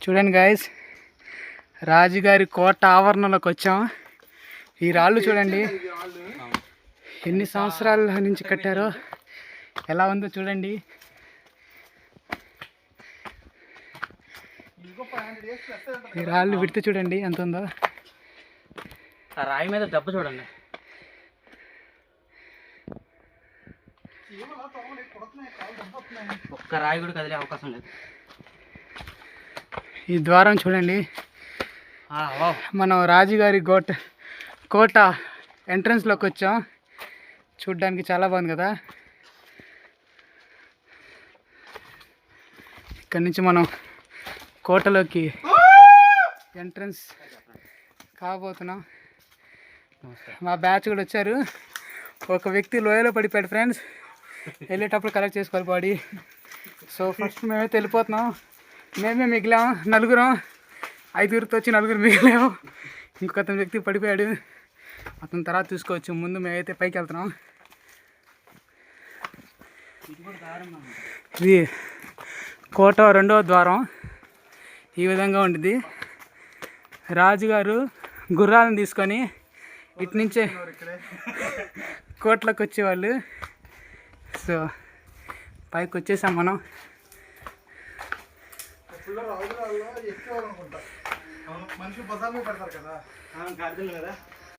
చూడండి గాయస్, రాజుగారి కోట ఆవరణలోకి వచ్చాం. ఈ రాళ్ళు చూడండి ఎన్ని సంవత్సరాల నుంచి కట్టారో, ఎలా ఉందో చూడండి. ఈ రాళ్ళు విడితే చూడండి ఎంత ఉందో. ఆ రాయి మీద దెబ్బ చూడండి. ఒక్క రాయి కూడా కదిలే అవకాశం లేదు. ఈ ద్వారం చూడండి, మనం రాజుగారి కోట ఎంట్రన్స్లోకి వచ్చాం. చూడ్డానికి చాలా బాగుంది కదా. ఇక్కడి నుంచి మనం కోటలోకి ఎంట్రన్స్ కాబోతున్నాం. మా బ్యాచ్ కూడా వచ్చారు. ఒక వ్యక్తి లోయలో పడిపోయాడు ఫ్రెండ్స్, వెళ్ళేటప్పుడు కలెక్ట్ చేసుకోవాలి బాడీ. సో ఫస్ట్ మేమైతే వెళ్ళిపోతున్నాం. మేమే మిగిలాం, నలుగురం. 5గురితో వచ్చి 4 మిగిలాము. ఇంకొక అతని వ్యక్తి పడిపోయాడు, అతని తర్వాత చూసుకోవచ్చు. ముందు మేమైతే పైకి వెళ్తున్నాం. ఇది కోట 2వ ద్వారం. ఈ విధంగా ఉంటుంది. రాజుగారు గుర్రాలను తీసుకొని ఇటు నుంచే కోటలోకి వచ్చేవాళ్ళు. సో పైకి వచ్చేసాం మనం. మనిషి బజార్లో పెడతారు కదా,